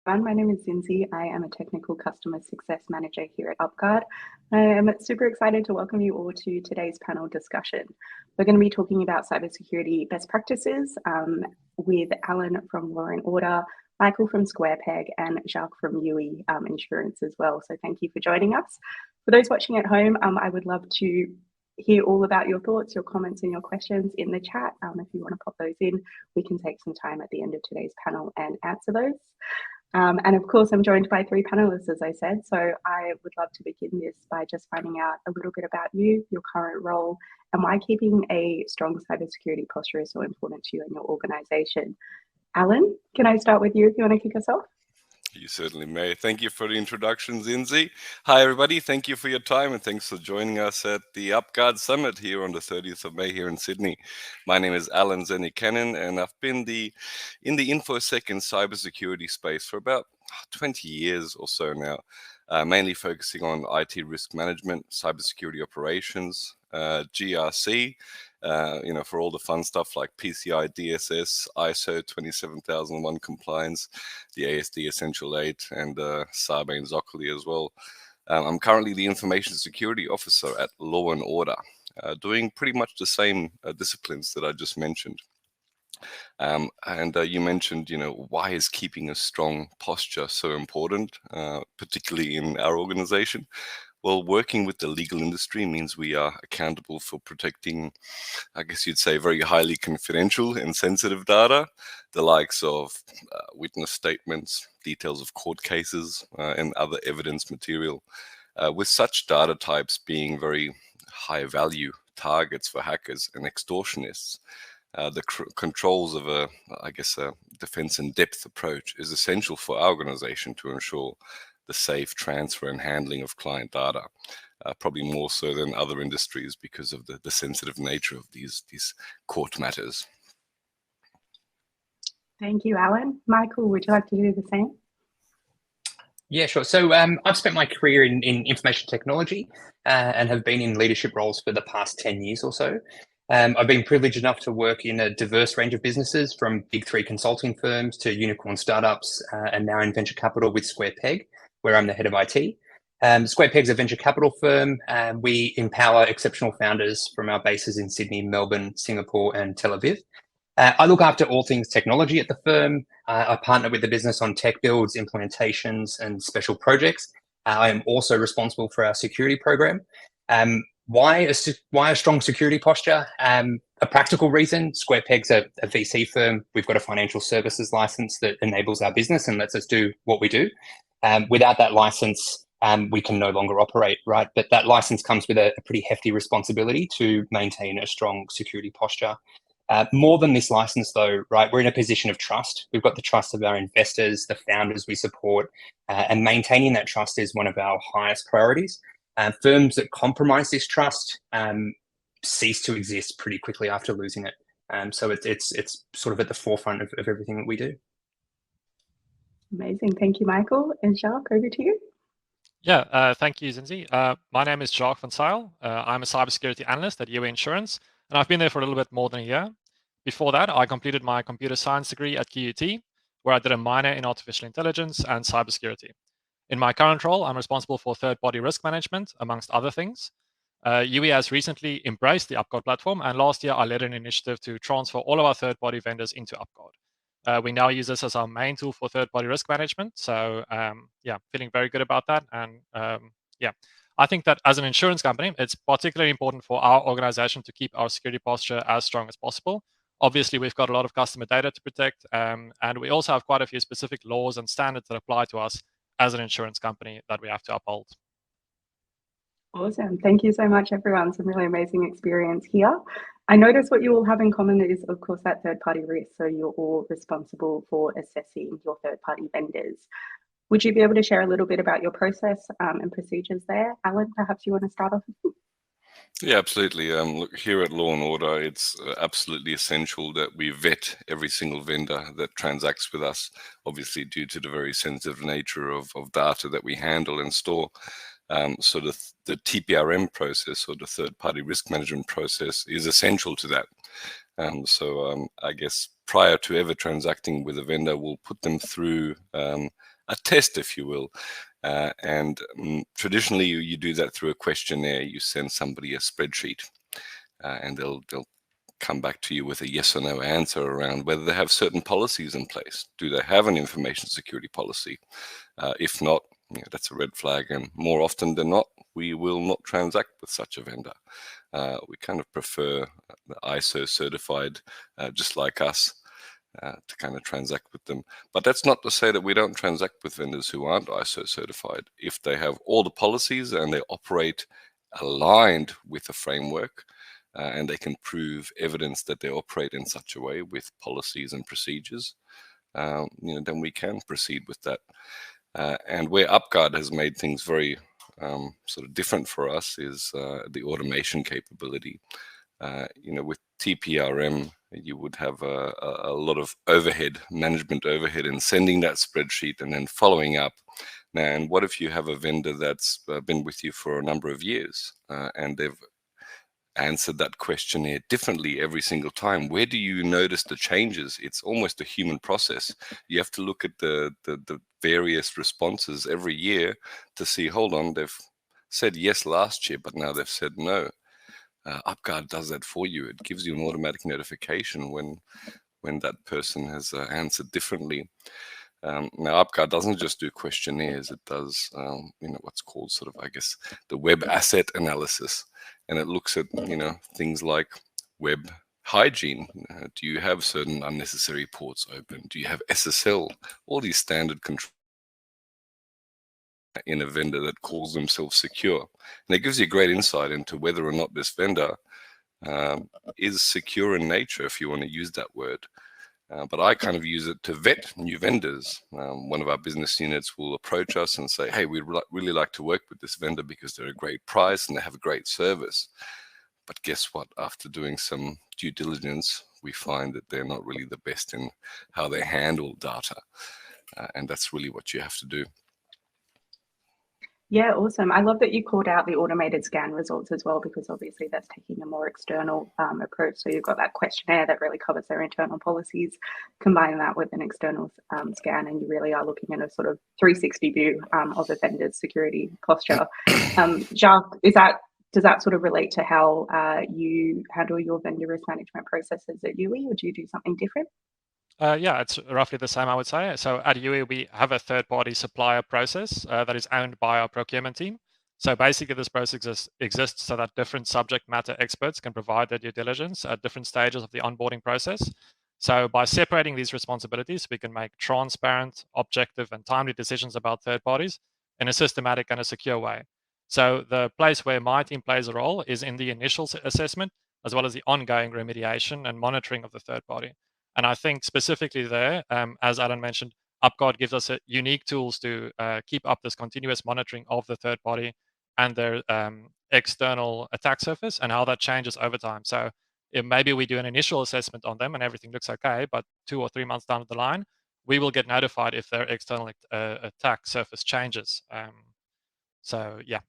My name is Zindzi. I am a technical customer success manager here at UpGuard. I am super excited to welcome you all to today's panel discussion. We're going to be talking about cybersecurity best practices with Alen from Law and Order, Michael from SquarePeg, and Jacques from Youi Insurance as well. So thank you for joining us. For those watching at home, I would love to hear all about your thoughts, your comments, and your questions in the chat. If you want to pop those in, we can take some time at the end of today's panel and answer those. And of course, I'm joined by three panelists, as I said. So I would love to begin this by just finding out a little bit about you, your current role, and why keeping a strong cybersecurity posture is so important to you and your organization. Alen, can I start with you if you want to kick us off? You certainly may. Thank you for the introduction, Zindzi. Hi, everybody. Thank you for your time, and thanks for joining us at the UpGuard Summit here on the 30th of May here in Sydney. My name is Alen Zenicanin, and I've been in the InfoSec and cybersecurity space for about 20 years or so now, mainly focusing on IT risk management, cybersecurity operations, GRC, for all the fun stuff like PCI DSS, ISO 27001 compliance, the ASD Essential 8, and Sarbanes-Oxley as well. I'm currently the Information Security Officer at Law and Order, doing pretty much the same disciplines that I just mentioned. You mentioned, why is keeping a strong posture so important, particularly in our organization? Well, working with the legal industry means we are accountable for protecting, I guess you'd say, very highly confidential and sensitive data, the likes of witness statements, details of court cases, and other evidence material. With such data types being very high value targets for hackers and extortionists, the controls of a defense in depth approach is essential for our organization to ensure the safe transfer and handling of client data, probably more so than other industries because of the sensitive nature of these court matters. Thank you, Alen. Michael, would you like to do the same? Yeah, sure. So I've spent my career in information technology and have been in leadership roles for the past 10 years or so. I've been privileged enough to work in a diverse range of businesses, from big three consulting firms to unicorn startups, and now in venture capital with SquarePeg, where I'm the head of IT. SquarePeg's a venture capital firm. We empower exceptional founders from our bases in Sydney, Melbourne, Singapore, and Tel Aviv. I look after all things technology at the firm. I partner with the business on tech builds, implementations, and special projects. I am also responsible for our security program. Why a strong security posture? A practical reason: SquarePeg's a VC firm. We've got a financial services license that enables our business and lets us do what we do. Without that license, we can no longer operate, right? But that license comes with a pretty hefty responsibility to maintain a strong security posture. More than this license, though, right? We're in a position of trust. We've got the trust of our investors, the founders we support, and maintaining that trust is one of our highest priorities. Firms that compromise this trust cease to exist pretty quickly after losing it. So it's sort of at the forefront of everything that we do. Amazing. Thank you, Michael. And Jacques, over to you. Yeah, thank you, Zindzi. My name is Jacques van Zyl. I'm a cybersecurity analyst at Youi Insurance, and I've been there for a little bit more than a year. Before that, I completed my computer science degree at QUT, where I did a minor in artificial intelligence and cybersecurity. In my current role, I'm responsible for third-party risk management, amongst other things. Youi has recently embraced the UpGuard platform, and last year I led an initiative to transfer all of our third-party vendors into UpGuard. We now use this as our main tool for third-party risk management. So yeah, feeling very good about that. And yeah, I think that as an insurance company, it's particularly important for our organization to keep our security posture as strong as possible. Obviously, we've got a lot of customer data to protect, and we also have quite a few specific laws and standards that apply to us as an insurance company that we have to uphold. Awesome. Thank you so much, everyone. Some really amazing experience here. I notice what you all have in common is, of course, that third-party risk. So you're all responsible for assessing your third-party vendors. Would you be able to share a little bit about your process and procedures there? Alen, perhaps you want to start off with you? Yeah, absolutely. Look, here at Law and Order, it's absolutely essential that we vet every single vendor that transacts with us, obviously due to the very sensitive nature of data that we handle and store. So the TPRM process, or the third-party risk management process, is essential to that. I guess prior to ever transacting with a vendor, we'll put them through a test, if you will. Traditionally, you do that through a questionnaire. You send somebody a spreadsheet, and they'll come back to you with a yes or no answer around whether they have certain policies in place. Do they have an information security policy? If not, that's a red flag, and more often than not, we will not transact with such a vendor. We kind of prefer the ISO certified, just like us, to kind of transact with them. But that's not to say that we don't transact with vendors who aren't ISO certified. If they have all the policies and they operate aligned with the framework, and they can prove evidence that they operate in such a way with policies and procedures, then we can proceed with that. And where UpGuard has made things very sort of different for us is the automation capability. With TPRM, you would have a lot of management overhead in sending that spreadsheet and then following up. And what if you have a vendor that's been with you for a number of years, and they've answered that questionnaire differently every single time? Where do you notice the changes? It's almost a human process. You have to look at the various responses every year to see, hold on, they've said yes last year, but now they've said no. UpGuard does that for you. It gives you an automatic notification when that person has answered differently. Now, UpGuard doesn't just do questionnaires. It does, what's called sort of, I guess, the web asset analysis. And it looks at, things like web hygiene. Do you have certain unnecessary ports open? Do you have SSL? All these standard controls in a vendor that calls themselves secure. And it gives you great insight into whether or not this vendor is secure in nature, if you want to use that word. But I kind of use it to vet new vendors. One of our business units will approach us and say, hey, we'd really like to work with this vendor because they're a great price and they have a great service. But guess what? After doing some due diligence, we find that they're not really the best in how they handle data. And that's really what you have to do. Yeah, awesome. I love that you called out the automated scan results as well, because obviously that's taking a more external approach. So you've got that questionnaire that really covers their internal policies, combine that with an external scan, and you really are looking at a sort of 360 view of a vendor's security posture. Jacques, does that sort of relate to how you handle your vendor risk management processes at Youi, or do you do something different? Yeah, it's roughly the same, I would say. So at Youi, we have a third-party supplier process that is owned by our procurement team. So basically, this process exists so that different subject matter experts can provide their due diligence at different stages of the onboarding process. So by separating these responsibilities, we can make transparent, objective, and timely decisions about third parties in a systematic and a secure way. So the place where my team plays a role is in the initial assessment, as well as the ongoing remediation and monitoring of the third party. And I think specifically there, as Alen mentioned, UpGuard gives us unique tools to keep up this continuous monitoring of the third party and their external attack surface and how that changes over time. So if maybe we do an initial assessment on them and everything looks okay, but 2 or 3 months down the line, we will get notified if their external attack surface changes. So yeah.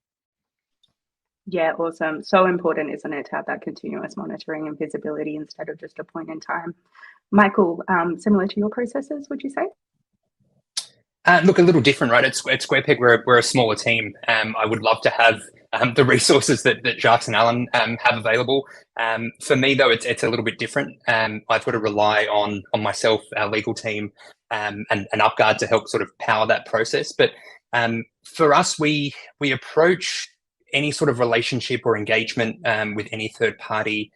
Yeah, awesome. So important, isn't it, to have that continuous monitoring and visibility instead of just a point in time. Michael, similar to your processes, would you say? Look, a little different, right? At SquarePeg, we're a smaller team. I would love to have the resources that Jacques and Alen have available. For me, though, it's a little bit different. I've got to rely on myself, our legal team, and UpGuard to help sort of power that process. But for us, we approach any sort of relationship or engagement with any third party,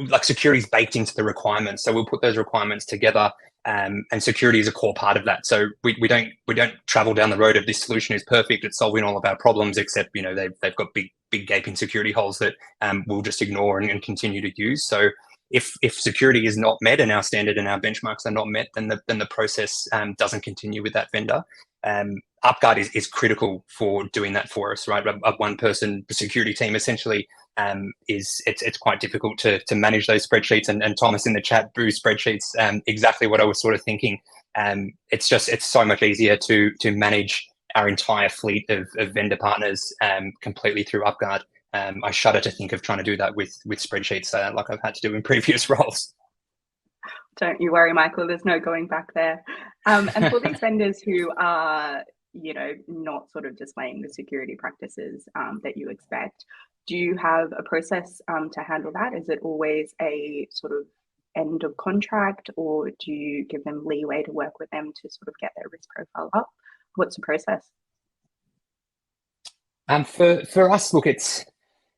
like security is baked into the requirements. So we'll put those requirements together, and security is a core part of that. So we don't travel down the road of this solution is perfect, it's solving all of our problems, except they've got big gaping security holes that we'll just ignore and continue to use. So if security is not met and our standard and our benchmarks are not met, then the process doesn't continue with that vendor. UpGuard is critical for doing that for us, right? A one-person security team essentially it's quite difficult to manage those spreadsheets. And Thomas in the chat, boo spreadsheets, exactly what I was sort of thinking. It's so much easier to manage our entire fleet of vendor partners completely through UpGuard. I shudder to think of trying to do that with spreadsheets like I've had to do in previous roles. Don't you worry, Michael, there's no going back there. And for these vendors who are, not sort of displaying the security practices that you expect, do you have a process to handle that? Is it always a sort of end of contract, or do you give them leeway to work with them to sort of get their risk profile up? What's the process? For us, look, it's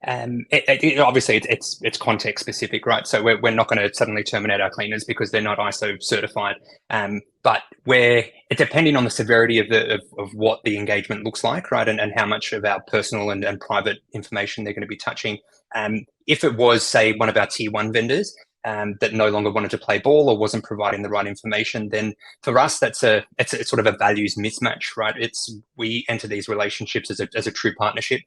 obviously it's context specific, right? So we're not going to suddenly terminate our cleaners because they're not ISO certified. But depending on the severity of what the engagement looks like, right, and how much of our personal and private information they're going to be touching. If it was, say, one of our tier 1 vendors that no longer wanted to play ball or wasn't providing the right information, then for us it's sort of a values mismatch, right? We enter these relationships as a true partnership.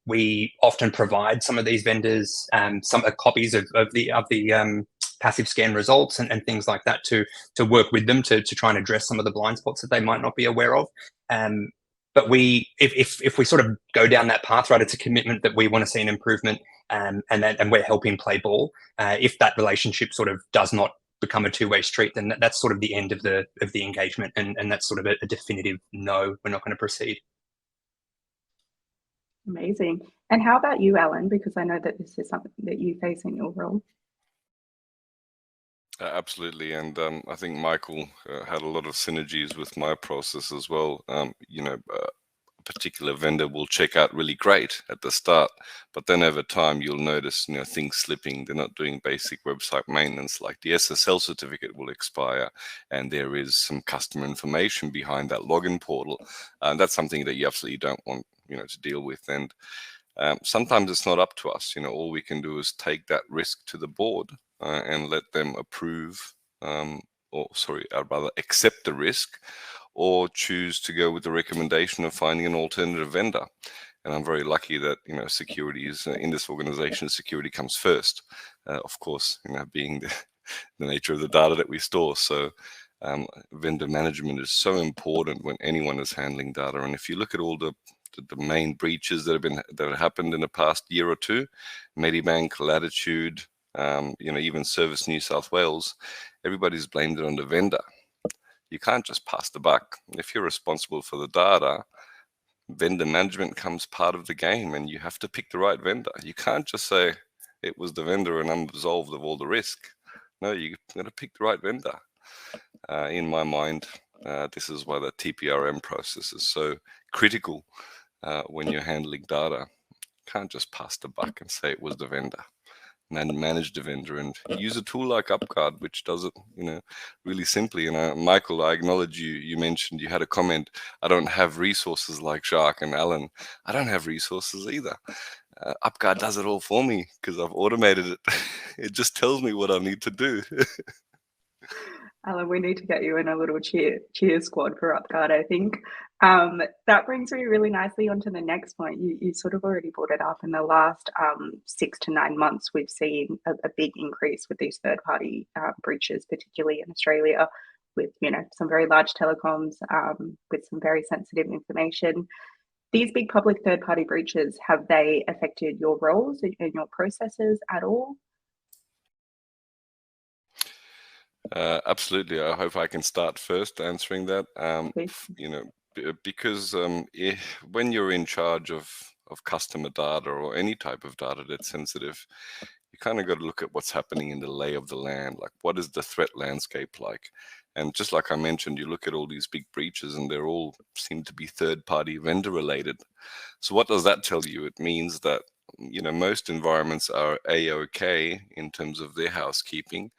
We often provide some of these vendors some copies of the passive scan results and things like that to work with them to try and address some of the blind spots that they might not be aware of. But if we sort of go down that path, right, it's a commitment that we want to see an improvement, and we're helping play ball. If that relationship sort of does not become a two-way street, then that's sort of the end of the engagement, and that's sort of a definitive no, we're not going to proceed. Amazing. And how about you, Alen? Because I know that this is something that you face in your role. Absolutely, and I think Michael had a lot of synergies with my process as well. A particular vendor will check out really great at the start, but then over time you'll notice things slipping. They're not doing basic website maintenance, like the SSL certificate will expire, and there is some customer information behind that login portal, and that's something that you absolutely don't want to deal with. And sometimes it's not up to us. All we can do is take that risk to the board and let them approve, rather accept the risk, or choose to go with the recommendation of finding an alternative vendor. And I'm very lucky that security is in this organization. Security comes first, of course. Being the nature of the data that we store. So vendor management is so important when anyone is handling data. And if you look at all the main breaches that have happened in the past year or two, Medibank, Latitude, even Service New South Wales, everybody's blamed it on the vendor. You can't just pass the buck. If you're responsible for the data, vendor management comes part of the game, and you have to pick the right vendor. You can't just say it was the vendor and I'm absolved of all the risk. No, you've got to pick the right vendor. In my mind, this is why the TPRM process is so critical when you're handling data. You can't just pass the buck and say it was the vendor. Manage the vendor and use a tool like UpGuard, which does it, really simply. And Michael, I acknowledge you mentioned, you had a comment, I don't have resources like Jacques and Alen. I don't have resources either. UpGuard does it all for me because I've automated it. It just tells me what I need to do. Alen, we need to get you in a little cheer squad for UpGuard, I think. That brings me really nicely onto the next point. You sort of already brought it up. In the last 6 to 9 months, we've seen a big increase with these third-party breaches, particularly in Australia, with some very large telecoms with some very sensitive information. These big public third-party breaches, have they affected your roles and your processes at all? Absolutely. I hope I can start first answering that. Because when you're in charge of customer data or any type of data that's sensitive, you kind of got to look at what's happening in the lay of the land. Like, what is the threat landscape like? And just like I mentioned, you look at all these big breaches and they're all seem to be third-party vendor related. So what does that tell you? It means that most environments are A-OK in terms of their housekeeping,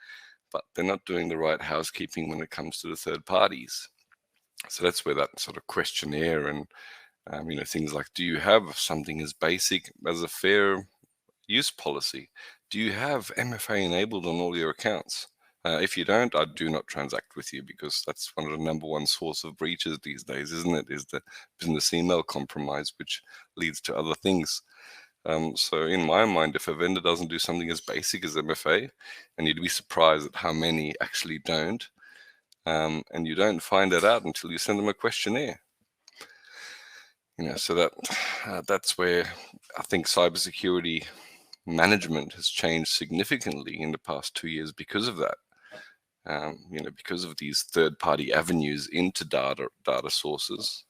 but they're not doing the right housekeeping when it comes to the third parties. So that's where that sort of questionnaire and things like, do you have something as basic as a fair use policy? Do you have MFA enabled on all your accounts? If you don't, I do not transact with you, because that's one of the number one source of breaches these days, isn't it? Is the business email compromise, which leads to other things. So in my mind, if a vendor doesn't do something as basic as MFA, and you'd be surprised at how many actually don't, and you don't find that out until you send them a questionnaire. So that's where I think cybersecurity management has changed significantly in the past 2 years because of that. because of these third-party avenues into data sources,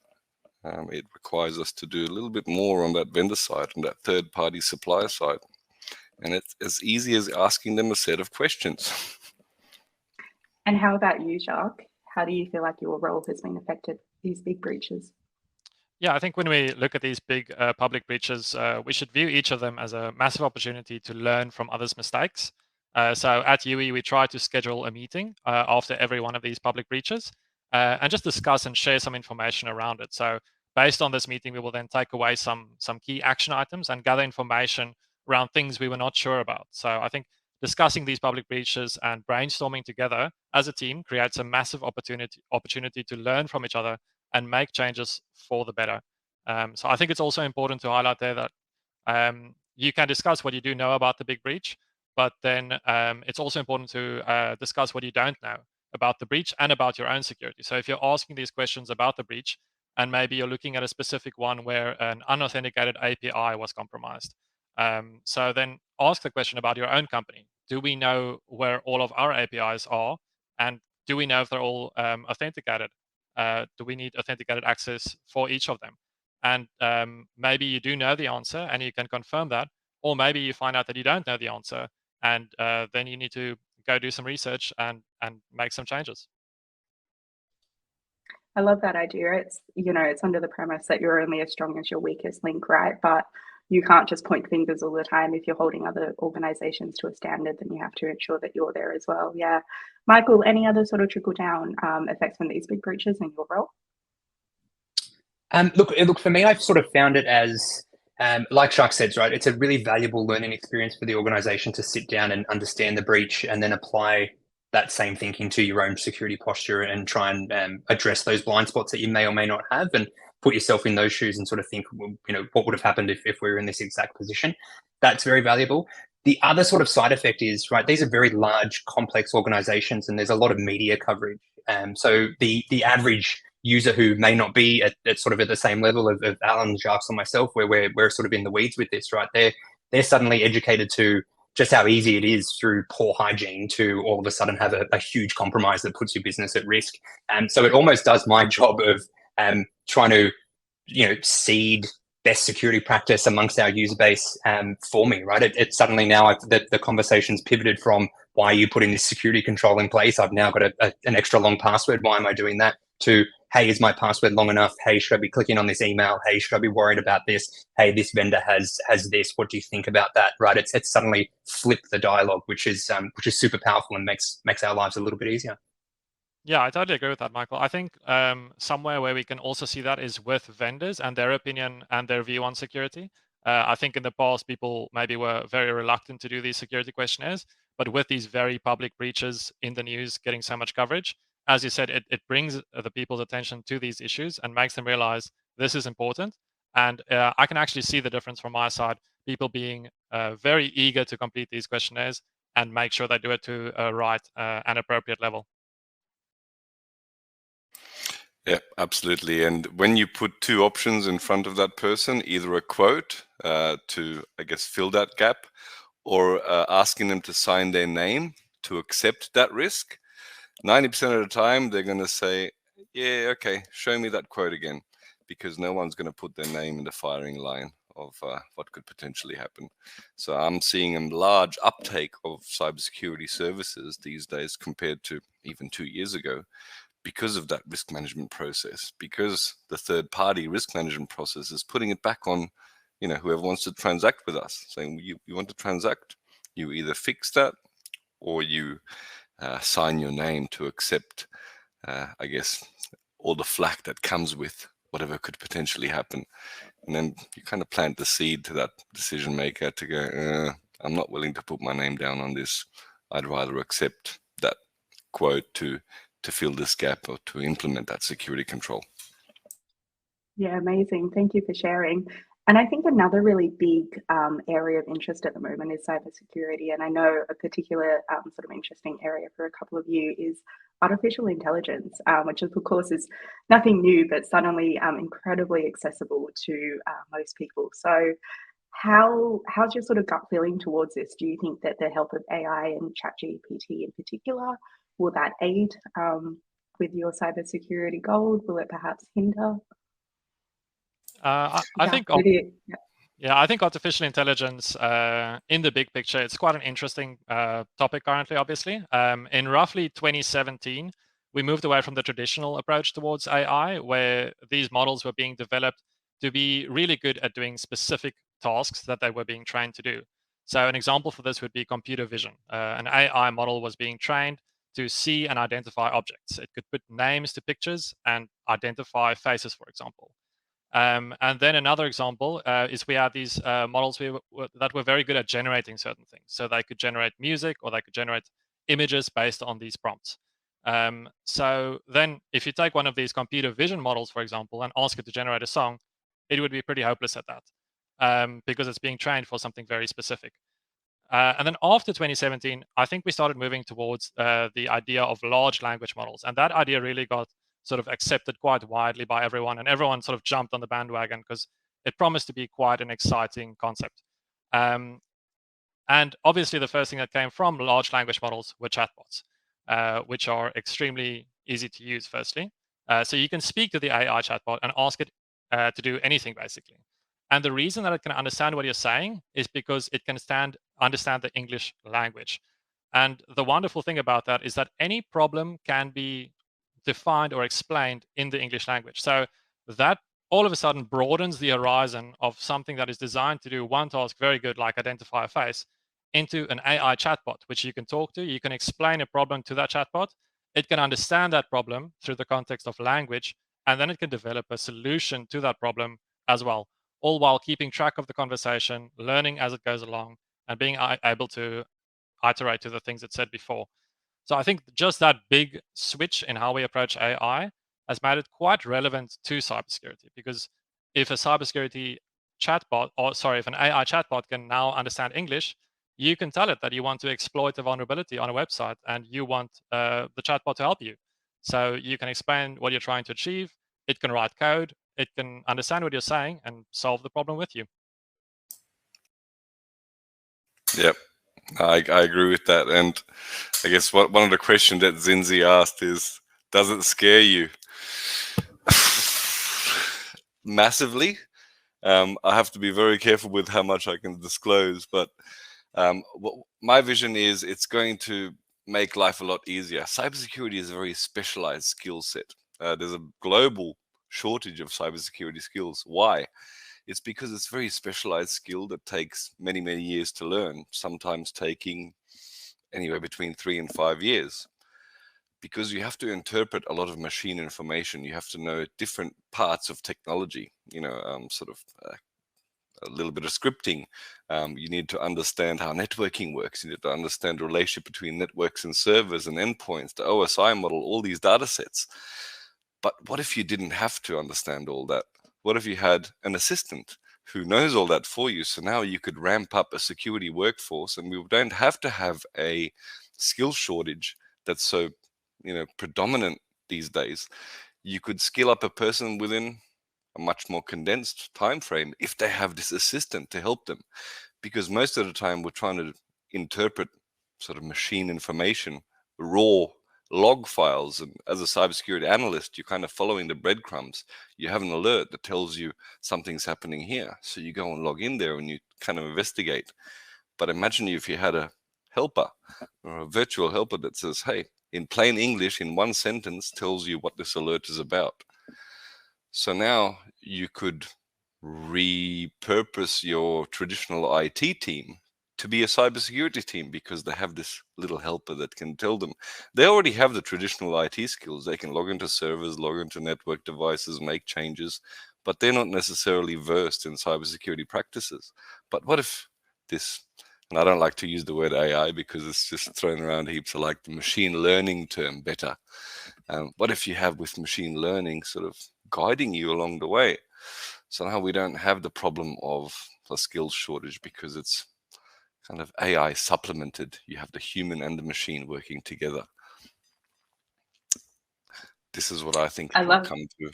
it requires us to do a little bit more on that vendor side and that third-party supplier side. And it's as easy as asking them a set of questions. And how about you, Jacques? How do you feel like your role has been affected these big breaches? Yeah, I think when we look at these big public breaches, we should view each of them as a massive opportunity to learn from others' mistakes. So at Youi, we try to schedule a meeting after every one of these public breaches and just discuss and share some information around it. So based on this meeting, we will then take away some key action items and gather information around things we were not sure about. So I think discussing these public breaches and brainstorming together as a team creates a massive opportunity to learn from each other and make changes for the better. So I think it's also important to highlight there that you can discuss what you do know about the big breach, but then it's also important to discuss what you don't know about the breach and about your own security. So if you're asking these questions about the breach, and maybe you're looking at a specific one where an unauthenticated API was compromised, so then ask the question about your own company. Do we know where all of our APIs are? And do we know if they're all authenticated? Do we need authenticated access for each of them? And maybe you do know the answer and you can confirm that, or maybe you find out that you don't know the answer, and then you need to go do some research and make some changes. I love that idea. It's, it's under the premise that you're only as strong as your weakest link, right? But you can't just point fingers all the time. If you're holding other organizations to a standard, then you have to ensure that you're there as well. Yeah. Michael, any other sort of trickle down effects from these big breaches in your role? Look, for me, I've sort of found it as, like Jacques said, right, it's a really valuable learning experience for the organization to sit down and understand the breach and then apply that same thinking to your own security posture and try and address those blind spots that you may or may not have, and put yourself in those shoes and sort of think, what would have happened if we were in this exact position. That's very valuable. The other sort of side effect is, right, these are very large, complex organizations, and there's a lot of media coverage. So the average user who may not be at sort of at the same level of Alen, Jacques, or myself, where we're sort of in the weeds with this, right? They're suddenly educated to just how easy it is through poor hygiene to all of a sudden have a huge compromise that puts your business at risk. So it almost does my job of trying to, seed best security practice amongst our user base for me, right? It suddenly now the conversation's pivoted from, why are you putting this security control in place? I've now got an extra long password. Why am I doing that? To, hey, is my password long enough? Hey, should I be clicking on this email? Hey, should I be worried about this? Hey, this vendor has this. What do you think about that? Right? It's suddenly flipped the dialogue, which is super powerful and makes our lives a little bit easier. Yeah, I totally agree with that, Michael. I think somewhere where we can also see that is with vendors and their opinion and their view on security. I think in the past, people maybe were very reluctant to do these security questionnaires, but with these very public breaches in the news getting so much coverage, as you said, it brings the people's attention to these issues and makes them realize this is important. And I can actually see the difference from my side, people being very eager to complete these questionnaires and make sure they do it to a right and appropriate level. Yeah, absolutely. And when you put two options in front of that person, either a quote to, I guess, fill that gap, or asking them to sign their name to accept that risk, 90% of the time they're going to say, yeah, okay, show me that quote again, because no one's going to put their name in the firing line of what could potentially happen. So I'm seeing a large uptake of cybersecurity services these days compared to even 2 years ago, because of that risk management process, because the third-party risk management process is putting it back on, whoever wants to transact with us, saying, you want to transact, you either fix that or you sign your name to accept, I guess, all the flack that comes with whatever could potentially happen. And then you kind of plant the seed to that decision maker to go, I'm not willing to put my name down on this. I'd rather accept that quote to fill this gap or to implement that security control. Yeah, amazing. Thank you for sharing. And I think another really big area of interest at the moment is cybersecurity. And I know a particular sort of interesting area for a couple of you is artificial intelligence, which of course is nothing new, but suddenly incredibly accessible to most people. So how's your sort of gut feeling towards this? Do you think that the help of AI and ChatGPT in particular will that aid with your cybersecurity goals? Will it perhaps hinder? I think Yeah, I think artificial intelligence, in the big picture, it's quite an interesting topic currently, obviously. In roughly 2017, we moved away from the traditional approach towards AI, where these models were being developed to be really good at doing specific tasks that they were being trained to do. So an example for this would be computer vision. An AI model was being trained to see and identify objects. It could put names to pictures and identify faces, for example. And then another example is we had these models that were very good at generating certain things. So they could generate music or they could generate images based on these prompts. So then if you take one of these computer vision models, for example, and ask it to generate a song, it would be pretty hopeless at that because it's being trained for something very specific. And then after 2017, I think we started moving towards the idea of large language models. And that idea really got sort of accepted quite widely by everyone. And everyone sort of jumped on the bandwagon because it promised to be quite an exciting concept. And obviously, the first thing that came from large language models were chatbots, which are extremely easy to use, firstly. So you can speak to the AI chatbot and ask it to do anything, basically. And the reason that it can understand what you're saying is because it can understand the English language. And the wonderful thing about that is that any problem can be defined or explained in the English language. So that all of a sudden broadens the horizon of something that is designed to do one task very good, like identify a face, into an AI chatbot, which you can talk to. You can explain a problem to that chatbot. It can understand that problem through the context of language, and then it can develop a solution to that problem as well, all while keeping track of the conversation, learning as it goes along, and being able to iterate to the things it said before. So I think just that big switch in how we approach AI has made it quite relevant to cybersecurity, because if a cybersecurity chatbot, or sorry, if an AI chatbot can now understand English, you can tell it that you want to exploit a vulnerability on a website and you want the chatbot to help you. So you can explain what you're trying to achieve. It can write code. It can understand what you're saying and solve the problem with you. Yep, I agree with that. And I guess one of the questions that Zindzi asked is, does it scare you? Massively. I have to be very careful with how much I can disclose, but my vision is it's going to make life a lot easier. Cybersecurity is a very specialized skill set. There's a global shortage of cybersecurity skills. Why? It's because it's a very specialized skill that takes many, many years to learn, sometimes taking anywhere between 3 and 5 years. Because you have to interpret a lot of machine information. You have to know different parts of technology, sort of a little bit of scripting. You need to understand how networking works. You need to understand the relationship between networks and servers and endpoints, the OSI model, all these data sets. But what if you didn't have to understand all that? What if you had an assistant who knows all that for you? So now you could ramp up a security workforce, and we don't have to have a skill shortage that's so predominant these days. You could skill up a person within a much more condensed time frame if they have this assistant to help them, because most of the time we're trying to interpret sort of machine information, raw log files, and as a cybersecurity analyst, you're kind of following the breadcrumbs. You have an alert that tells you something's happening here, so you go and log in there and you kind of investigate. But imagine if you had a helper or a virtual helper that says, hey, in plain English, in one sentence, tells you what this alert is about. So now you could repurpose your traditional IT team to be a cybersecurity team, because they have this little helper that can tell them. They already have the traditional IT skills. They can log into servers, log into network devices, make changes, but they're not necessarily versed in cybersecurity practices. But what if this, and I don't like to use the word AI because it's just thrown around heaps. I like the machine learning term better. What if you have with machine learning sort of guiding you along the way? So now we don't have the problem of a skills shortage, because it's kind of AI supplemented. You have the human and the machine working together. This is what I think will come to.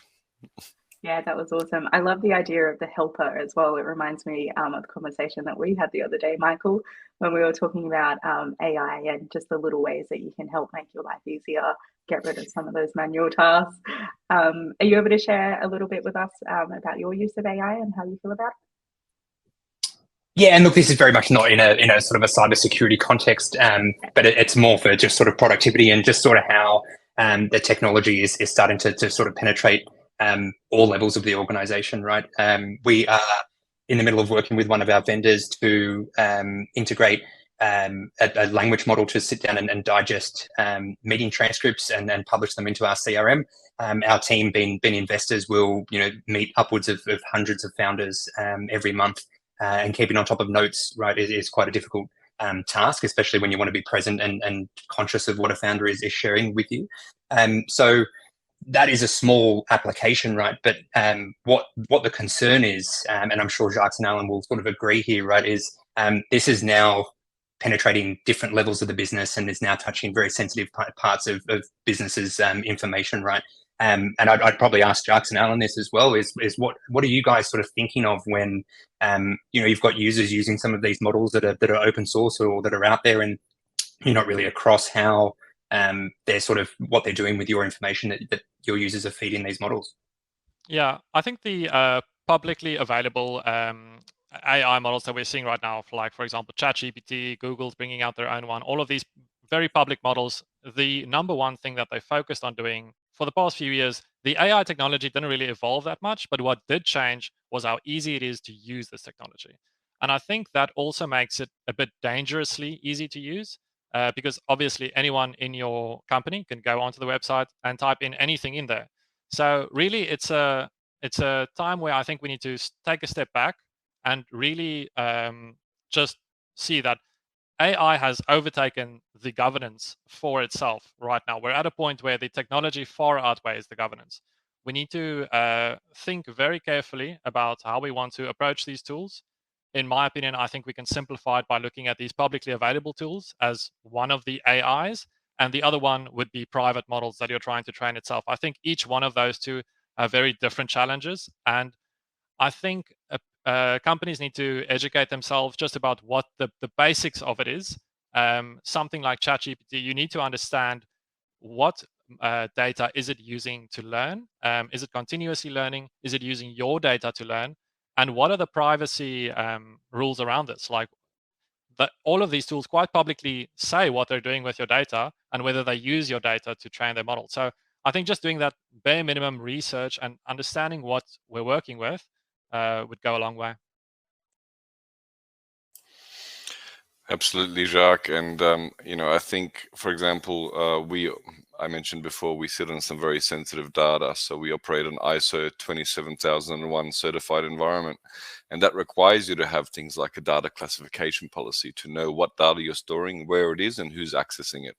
Yeah, that was awesome. I love the idea of the helper as well. It reminds me of the conversation that we had the other day, Michael, when we were talking about AI and just the little ways that you can help make your life easier, get rid of some of those manual tasks. Are you able to share a little bit with us about your use of AI and how you feel about it? Yeah, and look, this is very much not in a sort of a cybersecurity context, but it's more for just sort of productivity and just sort of how the technology is starting to sort of penetrate all levels of the organization, right? We are in the middle of working with one of our vendors to integrate a language model to sit down and digest meeting transcripts and then publish them into our CRM. Our team, being investors, will meet upwards of hundreds of founders every month. And keeping on top of notes, right, is quite a difficult task, especially when you want to be present and conscious of what a founder is sharing with you. So that is a small application, right? But what the concern is, and I'm sure Jacques and Alen will sort of agree here, right, is this is now penetrating different levels of the business and is now touching very sensitive parts of businesses' information, right? And I'd probably ask Jacques and Alen this as well, is what are you guys sort of thinking of when you've got users using some of these models that are open source or that are out there, and you're not really across how they're sort of what they're doing with your information that your users are feeding these models? Yeah, I think the publicly available AI models that we're seeing right now, for example, ChatGPT, Google's bringing out their own one, all of these very public models, the number one thing that they focused on doing for the past few years, the AI technology didn't really evolve that much, but what did change was how easy it is to use this technology. And I think that also makes it a bit dangerously easy to use because obviously anyone in your company can go onto the website and type in anything in there. So really, it's a time where I think we need to take a step back and really just see that AI has overtaken the governance for itself right now. We're at a point where the technology far outweighs the governance. We need to think very carefully about how we want to approach these tools. In my opinion, I think we can simplify it by looking at these publicly available tools as one of the AIs, and the other one would be private models that you're trying to train itself. I think each one of those two have very different challenges, and I think companies need to educate themselves just about what the basics of it is. Something like ChatGPT, you need to understand what data is it using to learn? Is it continuously learning? Is it using your data to learn? And what are the privacy rules around this? Like all of these tools quite publicly say what they're doing with your data and whether they use your data to train their model. So I think just doing that bare minimum research and understanding what we're working with would go a long way. Absolutely, Jacques. And, I think, for example, I mentioned before, we sit on some very sensitive data. So we operate an ISO 27001 certified environment. And that requires you to have things like a data classification policy to know what data you're storing, where it is, and who's accessing it.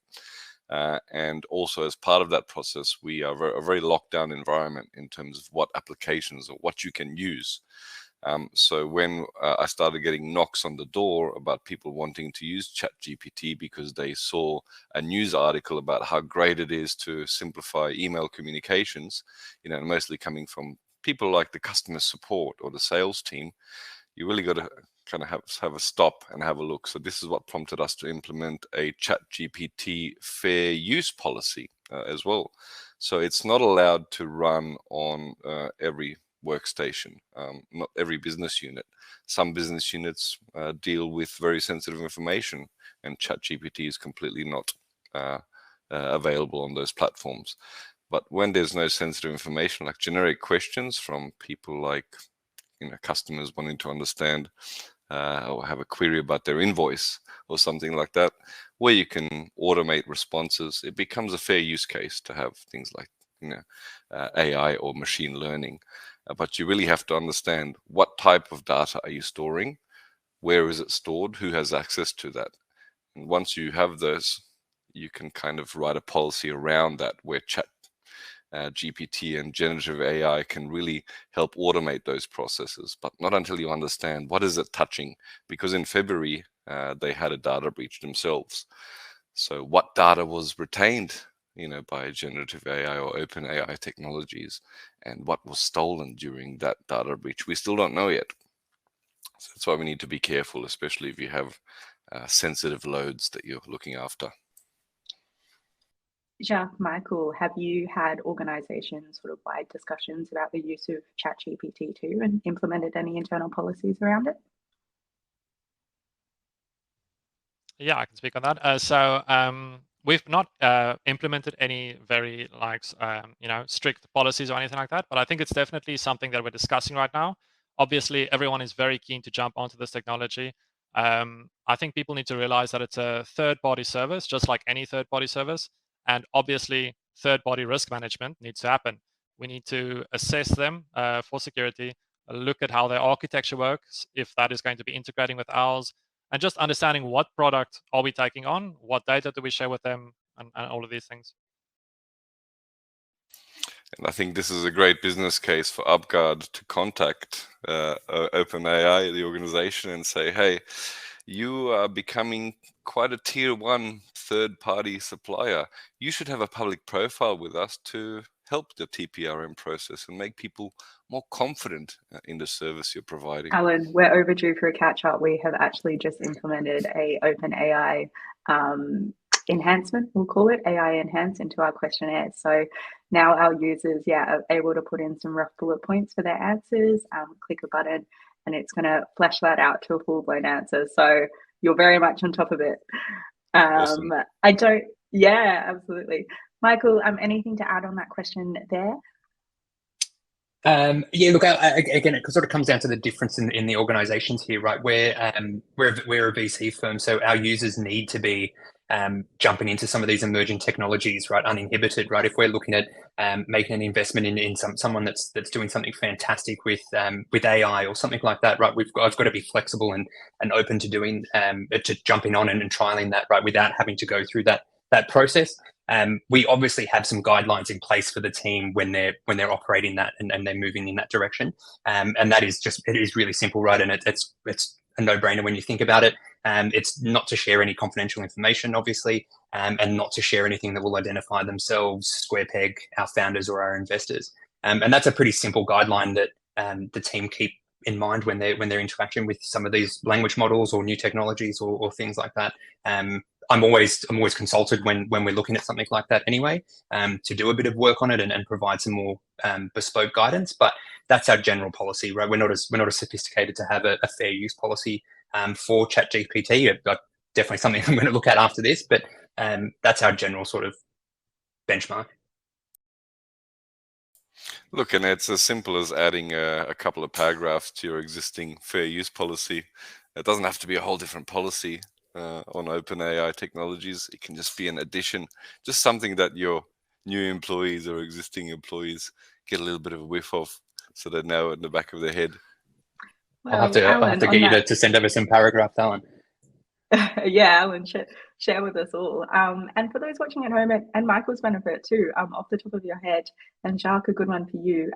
And also, as part of that process, we are a very locked down environment in terms of what applications or what you can use. So when I started getting knocks on the door about people wanting to use ChatGPT because they saw a news article about how great it is to simplify email communications, mostly coming from people like the customer support or the sales team, you really got to kind of have a stop and have a look. So this is what prompted us to implement a ChatGPT fair use policy as well. So it's not allowed to run on every workstation, not every business unit. Some business units deal with very sensitive information, and ChatGPT is completely not available on those platforms. But when there's no sensitive information, like generic questions from people like customers wanting to understand or have a query about their invoice or something like that, where you can automate responses, it becomes a fair use case to have things like AI or machine learning. But you really have to understand what type of data are you storing, where is it stored, who has access to that. And once you have those, you can kind of write a policy around that where GPT and generative AI can really help automate those processes, but not until you understand what is it touching, because in February they had a data breach themselves. So what data was retained by generative AI or open AI technologies, and what was stolen during that data breach, we still don't know yet. So that's why we need to be careful, especially if you have sensitive loads that you're looking after. Jacques, Michael, have you had organizations sort of wide discussions about the use of ChatGPT too and implemented any internal policies around it? Yeah, I can speak on that. We've not implemented any very strict policies or anything like that, but I think it's definitely something that we're discussing right now. Obviously, everyone is very keen to jump onto this technology. I think people need to realize that it's a third-party service, just like any third-party service. And obviously, third-party risk management needs to happen. We need to assess them for security, look at how their architecture works, if that is going to be integrating with ours, and just understanding what product are we taking on, what data do we share with them, and all of these things. And I think this is a great business case for UpGuard to contact OpenAI, the organization, and say, hey, you are becoming quite a tier 1 third-party supplier. You should have a public profile with us to help the TPRM process and make people more confident in the service you're providing. Alen, we're overdue for a catch-up. We have actually just implemented a OpenAI enhancement, we'll call it, AI Enhance, into our questionnaire. So now our users, are able to put in some rough bullet points for their answers, click a button, and it's going to flesh that out to a full-blown answer. So you're very much on top of it. Awesome. Absolutely. Michael, anything to add on that question there? Look, again, it sort of comes down to the difference in the organizations here, right? We're a VC firm, so our users need to be jumping into some of these emerging technologies, right, uninhibited, right? If we're looking at making an investment in someone that's doing something fantastic with AI or something like that, right? I've got to be flexible and open to doing to jumping on and trialing that, right, without having to go through that process. We obviously have some guidelines in place for the team when they're operating that and they're moving in that direction. And that is it is really simple, right? And it's a no-brainer when you think about it. It's not to share any confidential information, obviously, and not to share anything that will identify themselves, Square Peg, our founders, or our investors. And that's a pretty simple guideline that the team keep in mind when they're interacting with some of these language models or new technologies or things like that. I'm always consulted when we're looking at something like that anyway, to do a bit of work on it and provide some more bespoke guidance. But that's our general policy, right? We're not as sophisticated to have a fair use policy for ChatGPT. Definitely something I'm going to look at after this, but that's our general sort of benchmark. Look, and it's as simple as adding a couple of paragraphs to your existing fair use policy. It doesn't have to be a whole different policy on OpenAI technologies. It can just be an addition, just something that your new employees or existing employees get a little bit of a whiff of, so they know in the back of their head. Well, I'll have to get you to send over some paragraphs, Alen. Alen, share with us all. And for those watching at home, and Michael's benefit too, off the top of your head, and Jacques, a good one for you.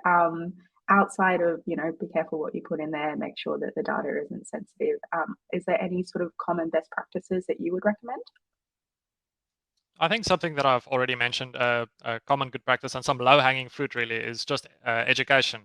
Outside of, be careful what you put in there, make sure that the data isn't sensitive. Is there any sort of common best practices that you would recommend? I think something that I've already mentioned, a common good practice and some low-hanging fruit really, is just education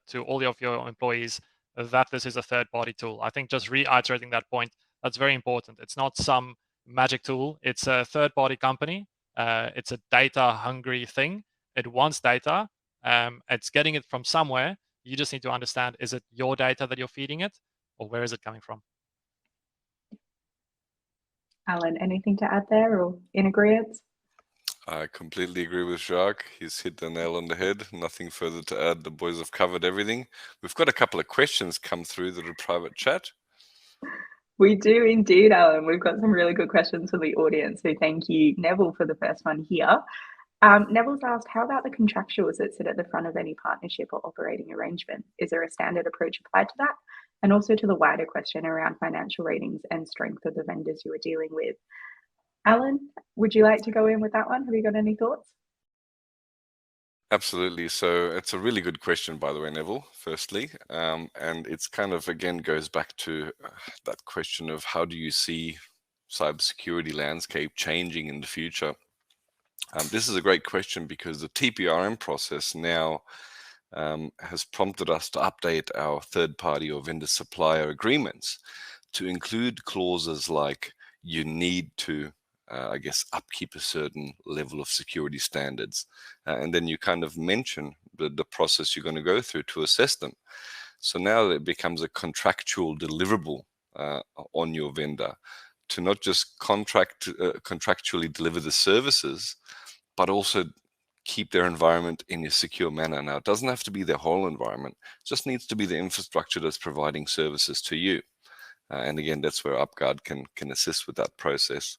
to all of your employees that this is a third-party tool. I think just reiterating that point, that's very important. It's not some magic tool. It's a third-party company. It's a data-hungry thing. It wants data. It's getting it from somewhere. You just need to understand, is it your data that you're feeding it, or where is it coming from? Alen, anything to add there or in agreement? I completely agree with Jacques. He's hit the nail on the head. Nothing further to add. The boys have covered everything. We've got a couple of questions come through the private chat. We do indeed, Alen. We've got some really good questions from the audience. So thank you, Neville, for the first one here. Neville's asked, how about the contractuals that sit at the front of any partnership or operating arrangement? Is there a standard approach applied to that? And also to the wider question around financial ratings and strength of the vendors you are dealing with. Alen, would you like to go in with that one? Have you got any thoughts? Absolutely. So it's a really good question, by the way, Neville, firstly. And it's kind of, again, goes back to that question of how do you see cybersecurity landscape changing in the future? This is a great question because the TPRM process now has prompted us to update our third-party or vendor supplier agreements to include clauses like you need to, I guess, upkeep a certain level of security standards. And then you kind of mention the process you're going to go through to assess them. So now it becomes a contractual deliverable on your vendor to not just contractually deliver the services, but also keep their environment in a secure manner. Now, it doesn't have to be their whole environment. It just needs to be the infrastructure that's providing services to you. And again, that's where UpGuard can assist with that process.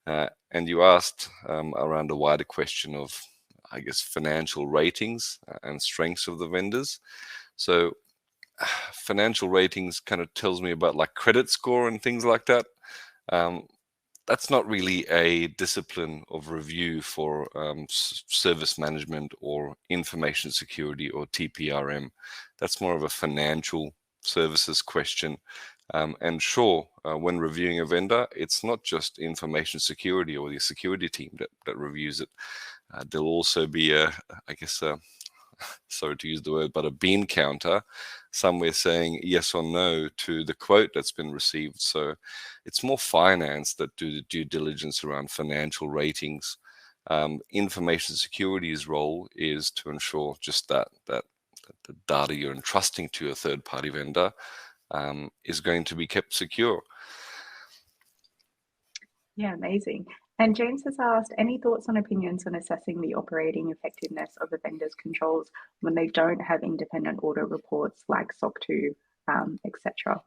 And you asked around a wider question of, I guess, financial ratings and strengths of the vendors. So financial ratings kind of tells me about like credit score and things like that. That's not really a discipline of review for service management or information security or TPRM. That's more of a financial services question. And sure, when reviewing a vendor, it's not just information security or the security team that reviews it. There'll also be I guess, sorry to use the word, but a bean counter somewhere saying yes or no to the quote that's been received. So it's more finance that do the due diligence around financial ratings. Information security's role is to ensure just that the data you're entrusting to a third-party vendor is going to be kept secure. Yeah, amazing. And James has asked, any thoughts on opinions on assessing the operating effectiveness of a vendor's controls when they don't have independent audit reports like SOC 2, etc.?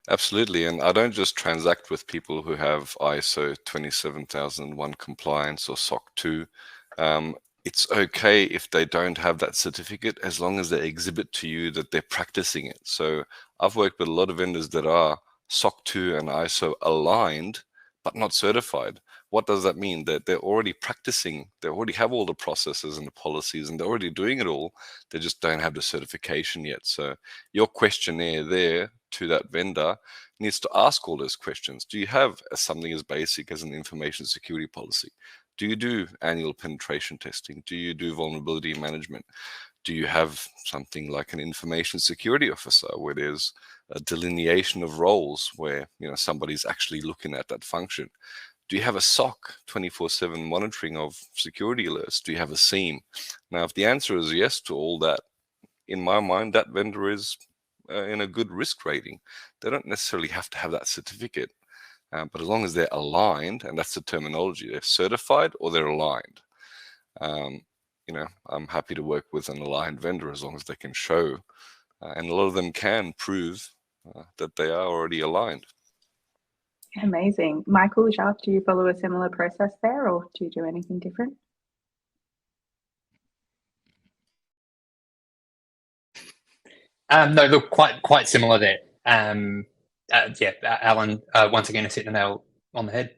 Absolutely. And I don't just transact with people who have ISO 27001 compliance or SOC 2. It's okay if they don't have that certificate as long as they exhibit to you that they're practicing it. So I've worked with a lot of vendors that are SOC 2 and ISO aligned, but not certified. What does that mean? That they're already practicing, they already have all the processes and the policies, and they're already doing it all. They just don't have the certification yet. So your questionnaire there to that vendor needs to ask all those questions. Do you have something as basic as an information security policy? Do you do annual penetration testing? Do you do vulnerability management? Do you have something like an information security officer where there's a delineation of roles where somebody's actually looking at that function? Do you have a SOC 24/7 monitoring of security alerts? Do you have a SIEM? Now, if the answer is yes to all that, in my mind, that vendor is in a good risk rating. They don't necessarily have to have that certificate, but as long as they're aligned, and that's the terminology, they're certified or they're aligned. I'm happy to work with an aligned vendor as long as they can show, and a lot of them can prove that they are already aligned. Amazing. Michael, Jacques, do you follow a similar process there, or do you do anything different? No, look, quite similar there. Yeah, Alen, once again, has hit the nail on the head.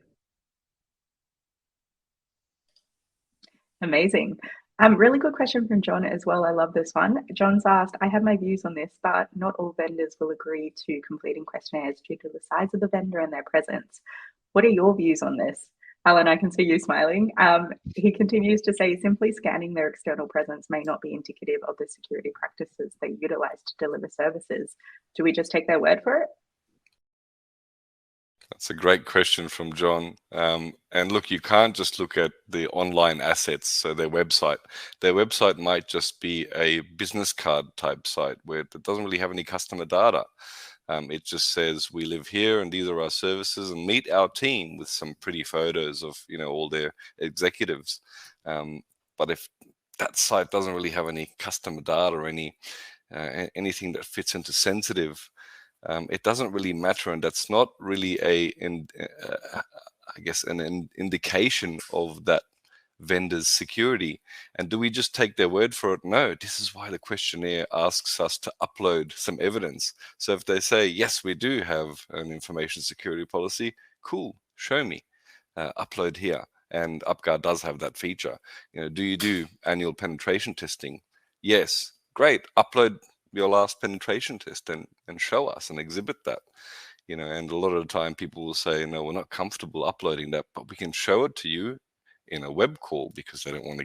Amazing. Really good question from John as well. I love this one. John's asked, I have my views on this, but not all vendors will agree to completing questionnaires due to the size of the vendor and their presence. What are your views on this? Alen, I can see you smiling. He continues to say, simply scanning their external presence may not be indicative of the security practices they utilize to deliver services. Do we just take their word for it? That's a great question from John. And look, you can't just look at the online assets, so their website. Their website might just be a business card type site where it doesn't really have any customer data. It just says, we live here and these are our services, and meet our team with some pretty photos of all their executives. But if that site doesn't really have any customer data or anything that fits into sensitive, it doesn't really matter, and that's not really I guess an indication of that vendor's security. And do we just take their word for it? No, this is why the questionnaire asks us to upload some evidence. So if they say, yes, we do have an information security policy, cool, show me, upload here. And UpGuard does have that feature. Do you do annual penetration testing? Yes, great, upload your last penetration test and show us and exhibit that. And a lot of the time people will say, no, we're not comfortable uploading that, but we can show it to you in a web call because they don't want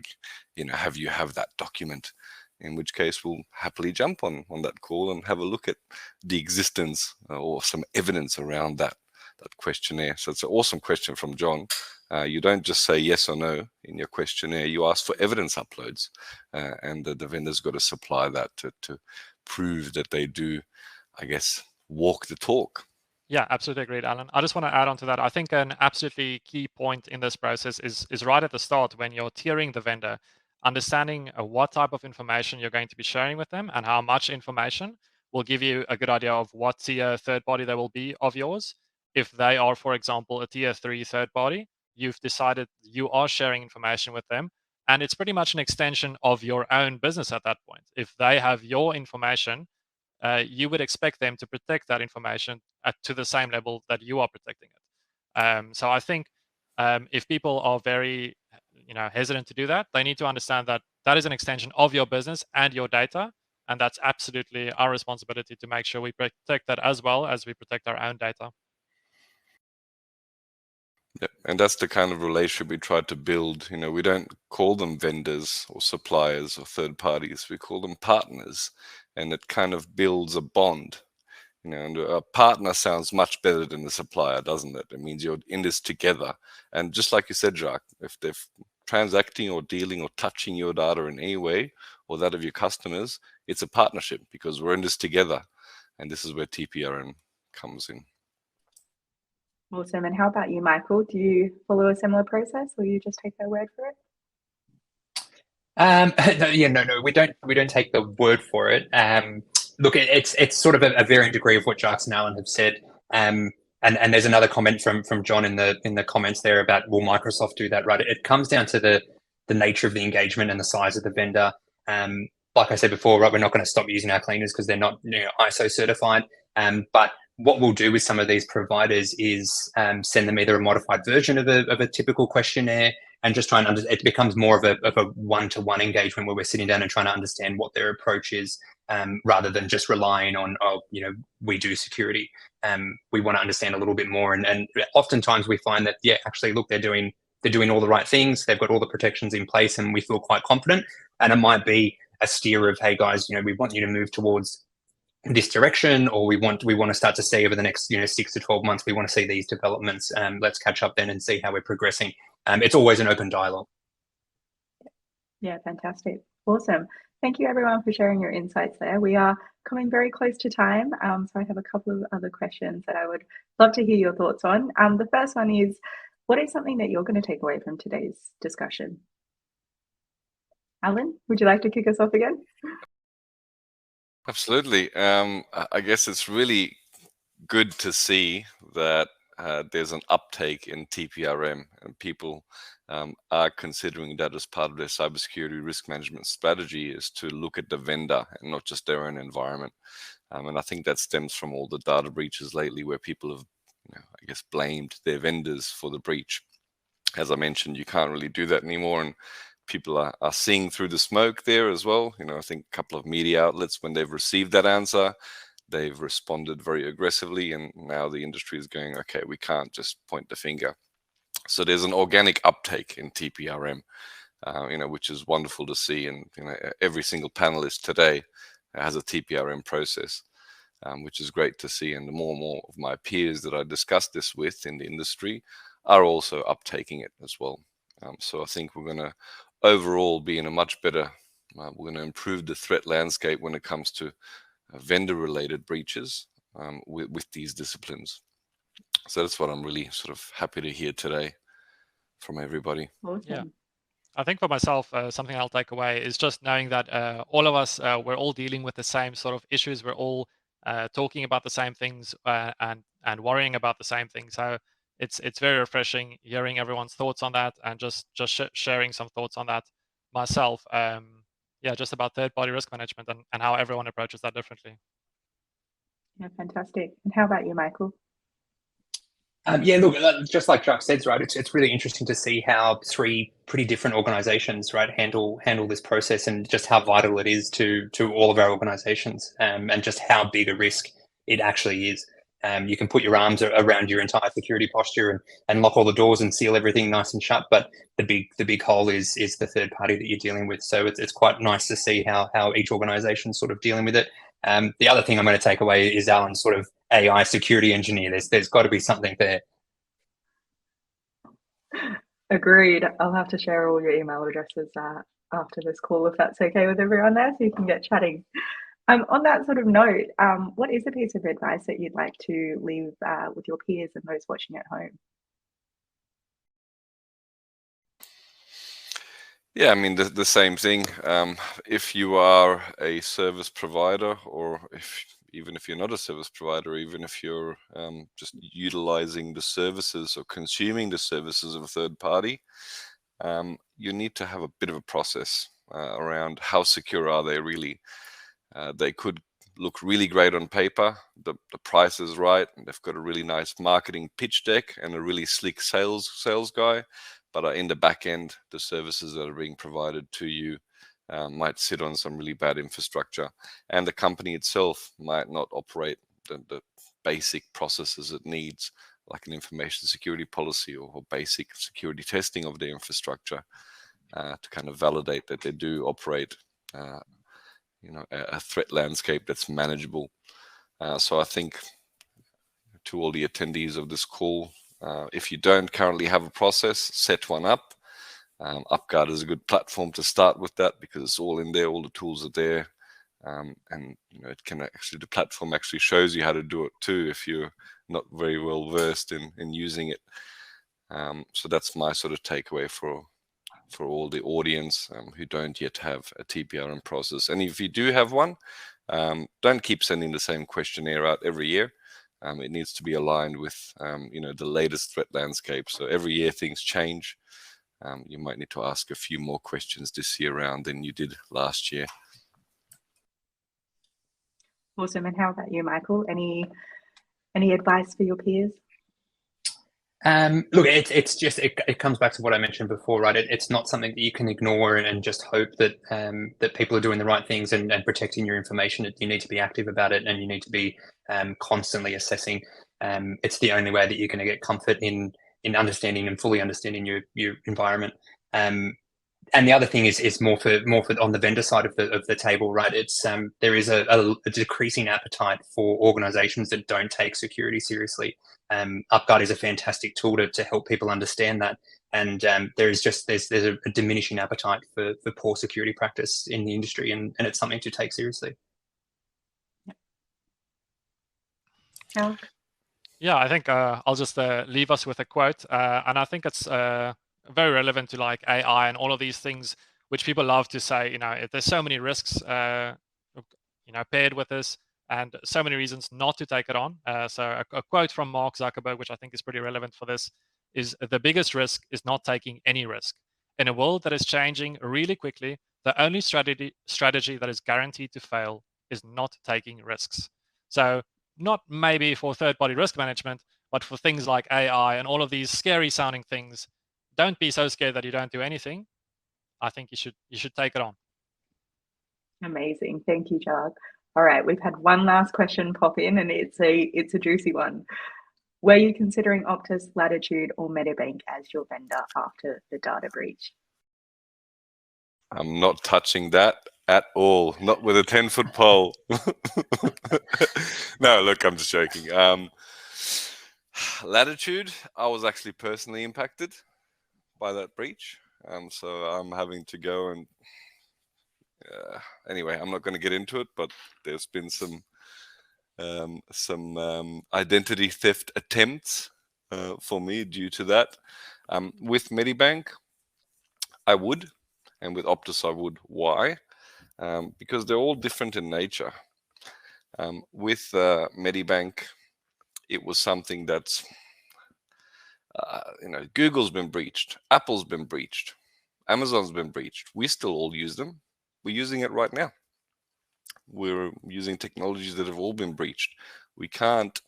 to, have you have that document. In which case, we'll happily jump on that call and have a look at the existence or some evidence around that questionnaire. So it's an awesome question from John. You don't just say yes or no in your questionnaire. You ask for evidence uploads, and the vendor's got to supply that to prove that they do, I guess, walk the talk. Yeah, absolutely agreed, Alan. I just want to add on to that. I think an absolutely key point in this process is right at the start when you're tiering the vendor, understanding what type of information you're going to be sharing with them and how much information will give you a good idea of what tier third party they will be of yours. If they are, for example, a tier 3 third party, you've decided you are sharing information with them, and it's pretty much an extension of your own business at that point. If they have your information, you would expect them to protect that information to the same level that you are protecting it. So I think if people are very hesitant to do that, they need to understand that that is an extension of your business and your data, and that's absolutely our responsibility to make sure we protect that as well as we protect our own data. Yeah, and that's the kind of relationship we try to build. We don't call them vendors or suppliers or third parties. We call them partners, and it kind of builds a bond. And a partner sounds much better than a supplier, doesn't it? It means you're in this together. And just like you said, Jacques, if they're transacting or dealing or touching your data in any way or that of your customers, it's a partnership because we're in this together. And this is where TPRM comes in. Awesome. And how about you, Michael? Do you follow a similar process, or you just take their word for it? No, we don't take the word for it. Look, it's sort of a varying degree of what Jacques and Alen have said. And there's another comment from John in the comments there about, will Microsoft do that? Right. It comes down to the nature of the engagement and the size of the vendor. Like I said before, right, we're not going to stop using our cleaners because they're not ISO certified. But what we'll do with some of these providers is send them either a modified version of a typical questionnaire, and just try and it becomes more of a one-to-one engagement where we're sitting down and trying to understand what their approach is, rather than just relying on, we do security. We want to understand a little bit more, and oftentimes we find that, actually, look, they're doing all the right things. They've got all the protections in place, and we feel quite confident. And it might be a steer of, hey guys, we want you to move towards this direction, or we want to start to see over the next 6 to 12 months, we want to see these developments. Let's catch up then and see how we're progressing. It's always an open dialogue. Yeah, fantastic. Awesome. Thank you everyone for sharing your insights there. We are coming very close to time, so I have a couple of other questions that I would love to hear your thoughts on. The first one is, what is something that you're going to take away from today's discussion? Alen, would you like to kick us off again? Absolutely. I guess it's really good to see that there's an uptake in TPRM, and people are considering that as part of their cybersecurity risk management strategy, is to look at the vendor and not just their own environment. And I think that stems from all the data breaches lately, where people have, I guess, blamed their vendors for the breach. As I mentioned, you can't really do that anymore, and people are seeing through the smoke there as well. I think a couple of media outlets, when they've received that answer, they've responded very aggressively, and now the industry is going, okay, we can't just point the finger. So there's an organic uptake in TPRM, which is wonderful to see. And every single panelist today has a TPRM process, which is great to see. And the more and more of my peers that I discuss this with in the industry are also uptaking it as well. So I think we're going to overall be in a much better, we're going to improve the threat landscape when it comes to vendor-related breaches with these disciplines. So that's what I'm really sort of happy to hear today from everybody. Awesome. Yeah. I think for myself, something I'll take away is just knowing that all of us, we're all dealing with the same sort of issues. We're all talking about the same things and worrying about the same things. So it's very refreshing hearing everyone's thoughts on that, and just sharing some thoughts on that myself. Just about third-party risk management and how everyone approaches that differently. Yeah, fantastic. And how about you, Michael? Look, just like Jacques said, right, it's really interesting to see how 3 pretty different organizations, right, handle this process, and just how vital it is to all of our organizations, and just how big a risk it actually is. You can put your arms around your entire security posture and lock all the doors and seal everything nice and shut. But the big hole is the third party that you're dealing with. So it's quite nice to see how each organization is sort of dealing with it. The other thing I'm going to take away is Alan's sort of AI security engineer. There's got to be something there. Agreed. I'll have to share all your email addresses after this call, if that's okay with everyone there, so you can get chatting. On that sort of note, what is a piece of advice that you'd like to leave with your peers and those watching at home? Yeah, I mean, the same thing. If you are a service provider, or even if you're not a service provider, even if you're just utilizing the services or consuming the services of a third party, you need to have a bit of a process around how secure are they really. They could look really great on paper, the price is right, and they've got a really nice marketing pitch deck and a really slick sales guy, but in the back end, the services that are being provided to you might sit on some really bad infrastructure, and the company itself might not operate the basic processes it needs, like an information security policy or basic security testing of the infrastructure to kind of validate that they do operate a threat landscape that's manageable. So I think to all the attendees of this call, if you don't currently have a process, set one up. UpGuard is a good platform to start with that because it's all in there, all the tools are there, and it can actually, the platform actually shows you how to do it too if you're not very well versed in using it. So that's my sort of takeaway for all the audience who don't yet have a TPRM process. And if you do have one, don't keep sending the same questionnaire out every year. It needs to be aligned with the latest threat landscape. So every year things change. You might need to ask a few more questions this year around than you did last year. Awesome. And how about you, Michael? Any advice for your peers? Look, it comes back to what I mentioned before, right? It's not something that you can ignore and just hope that that people are doing the right things and protecting your information. You need to be active about it, and you need to be constantly assessing. It's the only way that you're going to get comfort in understanding and fully understanding your environment. And the other thing is more for on the vendor side of the table, right? It's there is a decreasing appetite for organizations that don't take security seriously. UpGuard is a fantastic tool to help people understand that, and there's a diminishing appetite for poor security practice in the industry, and it's something to take seriously. Jacques? Yeah, I think I'll just leave us with a quote, and I think it's very relevant to like AI and all of these things, which people love to say. If there's so many risks, paired with this, and so many reasons not to take it on. So a quote from Mark Zuckerberg, which I think is pretty relevant for this, is the biggest risk is not taking any risk. In a world that is changing really quickly, the only strategy that is guaranteed to fail is not taking risks. So not maybe for third-party risk management, but for things like AI and all of these scary sounding things, don't be so scared that you don't do anything. I think you should take it on. Amazing. Thank you, Jacques. All right, we've had one last question pop in, and it's a juicy one. Were you considering Optus, Latitude, or Medibank as your vendor after the data breach? I'm not touching that at all. Not with a 10-foot pole. No, look, I'm just joking. Latitude, I was actually personally impacted by that breach. So I'm having to go and anyway, I'm not going to get into it, but there's been some identity theft attempts for me due to that. With Medibank, I would, and with Optus, I would. Why? Because they're all different in nature. With Medibank, it was something that's Google's been breached, Apple's been breached, Amazon's been breached. We still all use them. We're using it right now. We're using technologies that have all been breached. We can't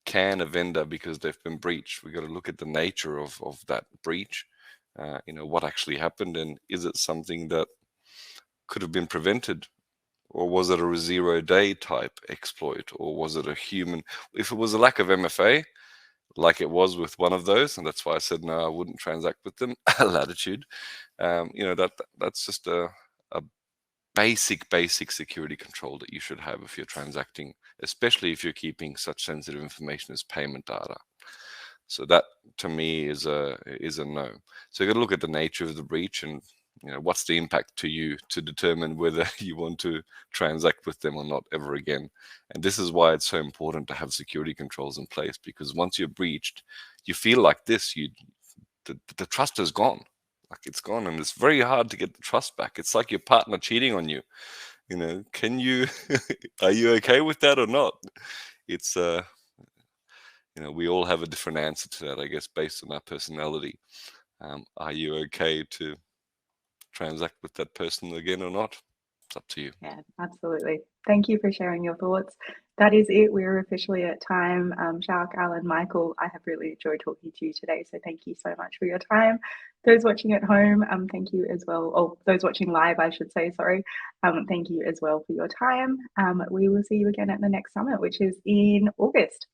can a vendor because they've been breached. We've got to look at the nature of that breach. What actually happened, and is it something that could have been prevented Or was it a 0-day type exploit? Or was it a human? If it was a lack of MFA, like it was with one of those, and that's why I said no, I wouldn't transact with them. Latitude, that's just a basic security control that you should have if you're transacting, especially if you're keeping such sensitive information as payment data. So that, to me, is a no. So you got to look at the nature of the breach and what's the impact to you to determine whether you want to transact with them or not ever again. And this is why it's so important to have security controls in place, because once you're breached, you feel like this, the trust is gone. Like it's gone, and it's very hard to get the trust back. It's like your partner cheating on you. Can you, are you okay with that or not? It's, we all have a different answer to that, I guess, based on our personality. Are you okay to transact with that person again or not? It's up to you. Yeah, absolutely. Thank you for sharing your thoughts. That is it. We're officially at time. Jacques, Alen, Michael, I have really enjoyed talking to you today. So thank you so much for your time. Those watching at home, thank you as well. Oh, those watching live, I should say, sorry. Thank you as well for your time. We will see you again at the next summit, which is in August.